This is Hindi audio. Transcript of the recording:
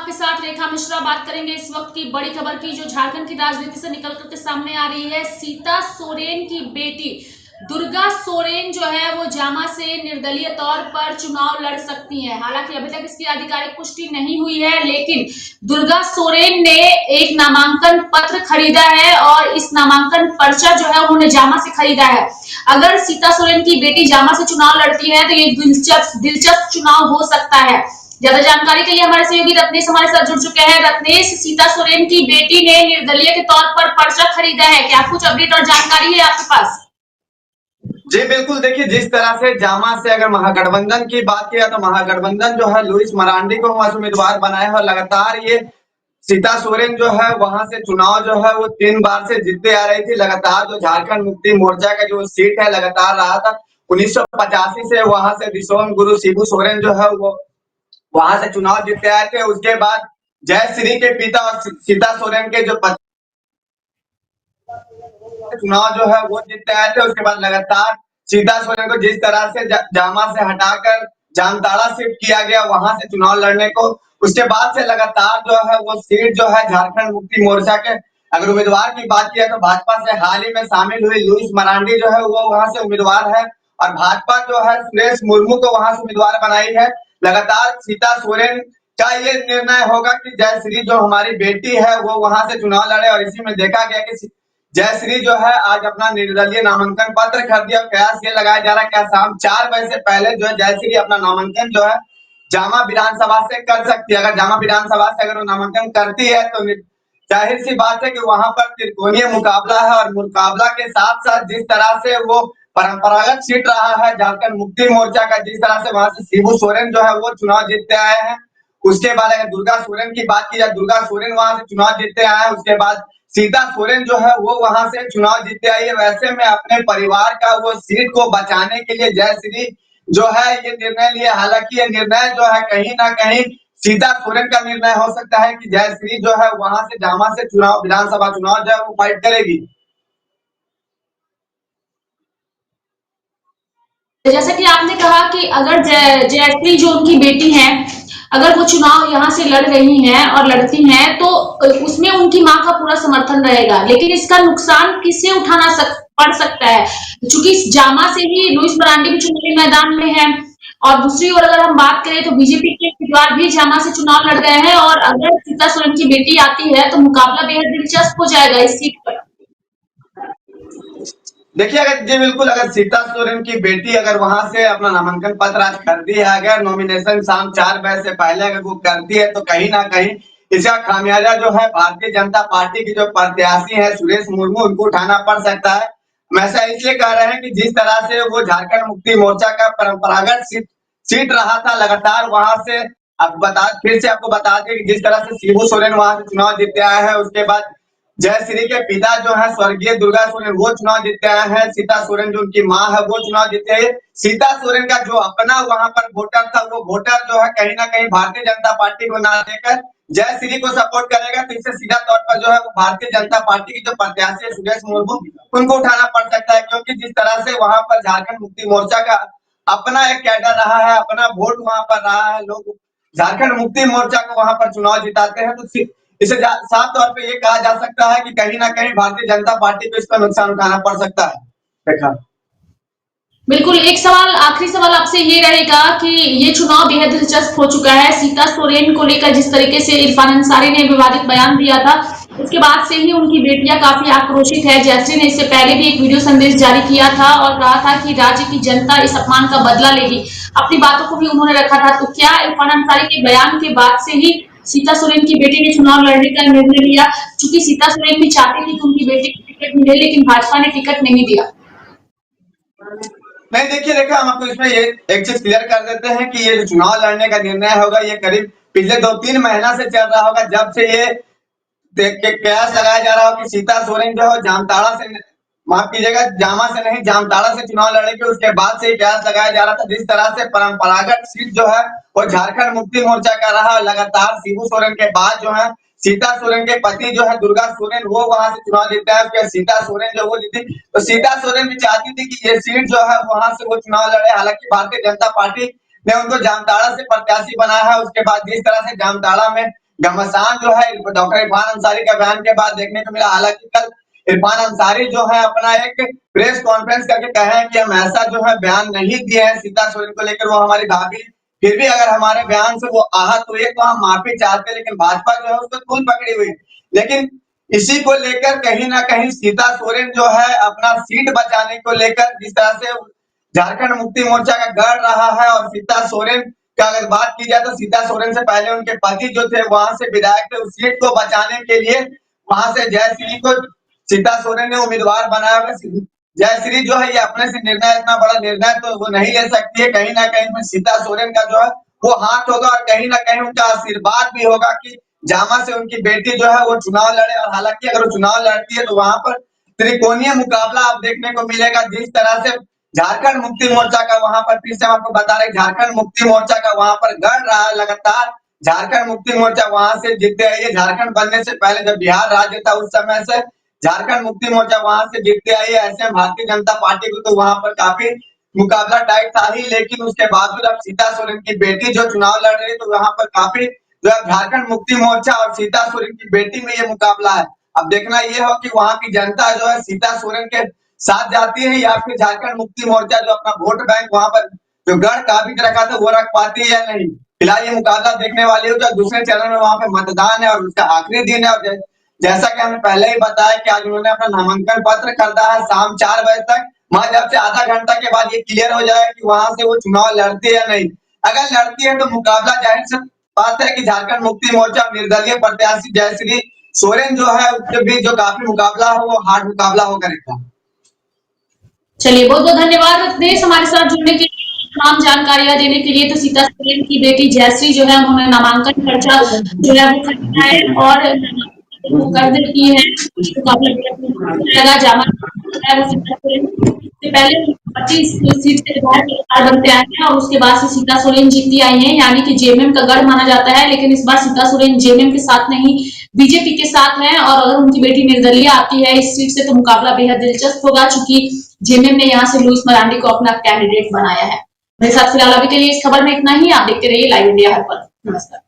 आपके साथ रेखा मिश्रा बात करेंगे इस वक्त की बड़ी खबर की जो झारखंड की राजनीति से निकल करके सामने आ रही है। सीता सोरेन की बेटी दुर्गा सोरेन जो है वो जामा से निर्दलीय तौर पर चुनाव लड़ सकती हैं। हालांकि अभी तक इसकी आधिकारिक पुष्टि नहीं हुई है, लेकिन दुर्गा सोरेन ने एक नामांकन पत्र खरीदा है और इस नामांकन पर्चा जो है उन्होंने जामा से खरीदा है। अगर सीता सोरेन की बेटी जामा से चुनाव लड़ती है तो ये दिलचस्प चुनाव हो सकता है। ज्यादा जानकारी के लिए हमारे सहयोगी रत्नेश हमारे साथ जुड़ चुके हैं। रत्नेश, सीता सोरेन की बेटी ने निर्दलीय के तौर पर पर्चा खरीदा है, क्या कुछ अपडेट और जानकारी है आपके पास? जी बिल्कुल, देखिए जिस तरह से जामा से अगर महागठबंधन की बात किया तो महागठबंधन जो है लुइस मरांडी को वहां से उम्मीदवार बनाया है और लगातार ये सीता सोरेन जो है वहां से चुनाव जो है वो 3 बार से जीतते आ रही थी। लगातार जो झारखंड मुक्ति मोर्चा का जो सीट है लगातार रहा था। 1985 से वहां से दिसोम गुरु शिबू सोरेन जो है वो वहां से चुनाव जीतते आए थे। उसके बाद जय श्री के पिता और सीता सोरेन के जो चुनाव जो है वो जीतते आए थे। उसके बाद लगातार सीता सोरेन को जिस तरह से जामा से हटाकर जामताड़ा शिफ्ट किया गया वहां से चुनाव लड़ने को, उसके बाद से लगातार जो है वो सीट जो है झारखंड मुक्ति मोर्चा के अगर उम्मीदवार की बात किया तो भाजपा से हाल ही में शामिल हुई लुइस मरांडी जो है वो वहां से उम्मीदवार है और भाजपा जो है सुरेश मुर्मू को वहां से उम्मीदवार बनाई है। लगातार सीता सोरेन का ये निर्णय होगा कि जयश्री जो हमारी बेटी है वो वहां से चुनाव लड़े और इसी में देखा गया कि जयश्री जो है आज अपना निर्दलीय नामांकन पत्र कर दिया। कयास ये लगाया जा रहा है क्या शाम 4 बजे से पहले जो है जयश्री अपना नामांकन जो है जामा विधानसभा से कर सकती है। अगर जामा विधानसभा से अगर वो नामांकन करती है तो जाहिर सी बात है कि वहां पर त्रिकोणीय मुकाबला है और मुकाबला के साथ साथ जिस तरह से वो परंपरागत सीट रहा है झारखंड मुक्ति मोर्चा का, जिस तरह से वहां से शिबू सोरेन जो है वो चुनाव जीतते आए हैं। उसके बाद अगर दुर्गा सोरेन की बात की जाए, दुर्गा सोरेन वहां से चुनाव जीतते आए हैं। उसके बाद सीता सोरेन जो है वो वहां से चुनाव जीतते आई है। वैसे में अपने परिवार का वो सीट को बचाने के लिए जयश्री जो है ये निर्णय लिया। हालांकि ये निर्णय जो है कहीं ना कहीं सीता सोरेन का निर्णय हो सकता है कि जयश्री जो है वहां से जामा से चुनाव विधानसभा चुनाव जो है वो फाइट करेगी। जैसा कि आपने कहा कि अगर जयश्री जो उनकी बेटी है, अगर वो चुनाव यहाँ से लड़ रही हैं और लड़ती हैं तो उसमें उनकी मां का पूरा समर्थन रहेगा, लेकिन इसका नुकसान किसे पड़ सकता है? चूंकि जामा से ही लुइस मरांडी भी चुनावी मैदान में है और दूसरी ओर अगर हम बात करें तो बीजेपी के उम्मीदवार भी जामा से चुनाव लड़ रहे हैं और अगर सीता सोरेन की बेटी आती है तो मुकाबला बेहद दिलचस्प हो जाएगा इस सीट पर। देखिए अगर जी बिल्कुल, अगर सीता सोरेन की बेटी अगर वहां से अपना नामांकन पत्र आज कर दी है, अगर नॉमिनेशन शाम 4 बजे से पहले अगर वो करती है तो कहीं ना कहीं इसका खामियाजा जो है भारतीय जनता पार्टी की जो प्रत्याशी है सुरेश मुर्मू उनको उठाना पड़ सकता है। हम ऐसा इसलिए कह रहे हैं कि जिस तरह से वो झारखंड मुक्ति मोर्चा का परंपरागत सीट रहा था लगातार वहां से फिर से आपको बता दें कि जिस तरह से शिबू सोरेन वहां से चुनाव जीतते आए हैं। उसके बाद जयश्री के पिता जो है स्वर्गीय दुर्गा सोरेन वो चुनाव जीतते आए हैं। सीता सोरेन जो उनकी मां है वो चुनाव जीते हैं। सीता सोरेन का जो अपना वहां पर वोटर था वो वोटर जो है कहीं ना कहीं भारतीय जनता पार्टी को ना देकर जयश्री को सपोर्ट करेगा, तो इससे सीधा तौर पर जो है वो भारतीय जनता पार्टी की जो प्रत्याशी है सुरेश मुर्मू उनको उठाना पड़ सकता है। क्योंकि जिस तरह से वहां पर झारखंड मुक्ति मोर्चा का अपना एक कैडर रहा है, अपना वोट वहां पर रहा है, लोग झारखंड मुक्ति मोर्चा को वहां पर चुनाव जिताते हैं, तो इसे साफ तौर पे ये कहा जा सकता है कि कहीं ना कहीं भारतीय जनता पार्टी को इसका नुकसान उठाना पड़ सकता है। देखा बिल्कुल, एक सवाल आखिरी सवाल आपसे ये रहेगा कि ये चुनाव बेहद दिलचस्प हो चुका है। सीता सोरेन को लेकर जिस तरीके से इरफान अंसारी ने विवादित बयान दिया था, उसके बाद से ही उनकी बेटियां काफी आक्रोशित है। जयश्री ने इससे पहले भी एक वीडियो संदेश जारी किया था और कहा था कि राज्य की जनता इस अपमान का बदला लेगी। अपनी बातों को भी उन्होंने रखा था। तो क्या इरफान अंसारी के बयान के बाद से ही सीता सोरेन की बेटी ने चुनाव लड़ने का निर्णय लिया? चूंकि सीता सोरेन भी चाहती थी कि उनकी बेटी को टिकट मिले, लेकिन भाजपा ने टिकट नहीं दिया। नहीं, देखिए हम आपको इसमें ये एक चीज क्लियर कर देते हैं कि ये जो चुनाव लड़ने का निर्णय होगा ये करीब पिछले 2-3 महीना से चल रहा होगा, जब से ये देख के कयास लगाया जा रहा हो कि सीता सोरेन जो है जामताड़ा से माफ कीजिएगा जामा से नहीं जामताड़ा से चुनाव लड़ेंगे। उसके बाद से ही कयास लगाया जा रहा था। जिस तरह से परंपरागत सीट जो है वो झारखंड मुक्ति मोर्चा का रहा, लगातार शिबू सोरेन के बाद जो है सीता सोरेन के पति जो है दुर्गा सोरेन वो वहां से चुनाव जीतता है। उसके सीता सोरेन जो वो जीती, तो सीता सोरेन भी चाहती थी कि ये सीट जो है वहां से वो चुनाव लड़े। हालांकि भारतीय जनता पार्टी ने उनको जामताड़ा से प्रत्याशी बनाया है। उसके बाद जिस तरह से जामताड़ा में घमासान जो है डॉक्टर इरफान अंसारी का बयान के बाद देखने को मिला। हालांकि कल इरफान अंसारी जो है अपना एक प्रेस कॉन्फ्रेंस करके कहे हैं कि हम ऐसा जो है बयान नहीं दिए हैं सीता सोरेन को लेकर। वो हमारी भाभी फिर भी अगर हमारे बयान से वो आहत हुए तो हम माफी चाहते, लेकिन भाजपा जो है उसको तूल पकड़ी हुई। लेकिन इसी को लेकर कहीं ना कहीं सीता सोरेन जो है अपना सीट बचाने को लेकर जिस तरह से झारखंड मुक्ति मोर्चा का गढ़ रहा है, और सीता सोरेन का अगर बात की जाए तो सीता सोरेन से पहले उनके पति जो थे वहां से विधायक थे, उस सीट को बचाने के लिए वहां से जयश्री को सीता सोरेन ने उम्मीदवार बनाया। जयश्री जो है ये अपने से निर्णय, इतना बड़ा निर्णय तो वो नहीं ले सकती है। कहीं ना कहीं सीता सोरेन का जो है वो हाथ होगा, और कहीं ना कहीं उनका आशीर्वाद भी होगा कि जामा से उनकी बेटी जो है वो चुनाव लड़े। और हालांकि अगर वो चुनाव लड़ती है तो वहां पर त्रिकोणीय मुकाबला आप देखने को मिलेगा। जिस तरह से झारखंड मुक्ति मोर्चा का वहां पर, फिर से हम आपको बता रहे, झारखंड मुक्ति मोर्चा का वहां पर गढ़ रहा है लगातार। झारखंड मुक्ति मोर्चा वहां से जीतते आई है। झारखंड बनने से पहले जब बिहार राज्य था उस समय से झारखंड मुक्ति मोर्चा वहां से जीतते आई है। ऐसे भारतीय जनता पार्टी को तो वहां पर काफी मुकाबला टाइट था ही, लेकिन उसके बावजूद अब सीता सोरेन की बेटी जो चुनाव लड़ रही है तो वहां पर काफी जो है झारखंड मुक्ति मोर्चा और सीता सोरेन की बेटी में ये मुकाबला है। अब देखना ये हो कि वहां की जनता जो है सीता सोरेन के साथ जाती है या फिर झारखंड मुक्ति मोर्चा जो अपना वोट बैंक वहां पर जो गढ़ काबिज रखा था वो रख पाती है या नहीं। फिलहाल ये मुकाबला देखने वाली हो। जो दूसरे चरण में वहां पे मतदान है और उसका आखिरी दिन है, और जैसा कि हमने पहले ही बताया कि आज उन्होंने अपना नामांकन पत्र खरीदा है शाम 4 बजे तक। वहां जब से आधा घंटा के बाद ये क्लियर हो जाएगा कि वहां से वो चुनाव लड़ती है या नहीं। अगर लड़ती है तो मुकाबला जाहिर सी बात है कि झारखंड मुक्ति मोर्चा निर्दलीय प्रत्याशी जयश्री सोरेन जो है उसके बीच जो काफी मुकाबला हो वो हार्ड मुकाबला होकर रहेगा। चलिए, बहुत बहुत धन्यवाद रत्नेश हमारे साथ जुड़ने के लिए, तमाम जानकारियां देने के लिए। तो सीता सोरेन की बेटी जयश्री जो है उन्होंने नामांकन खर्चा जो है वो खरीदा है और वो कर देती है मुकाबला जामा है वो सीता सोरेन से पहले 25 सीट से विधायक बनते आए हैं और उसके बाद से सीता सोरेन जीतती आई हैं, यानी कि जेएमएम का गढ़ माना जाता है। लेकिन इस बार सीता सोरेन जेएमएम के साथ नहीं बीजेपी के साथ हैं, और अगर उनकी बेटी निर्दलीय आती है इस सीट से तो मुकाबला बेहद दिलचस्प होगा, चूंकि जेएमएम ने यहाँ से लुइस मरांडी को अपना कैंडिडेट बनाया है। मेरे साथ फिलहाल अभी के लिए इस खबर में इतना ही। आप देखते रहिए लाइव इंडिया हर पल। नमस्कार।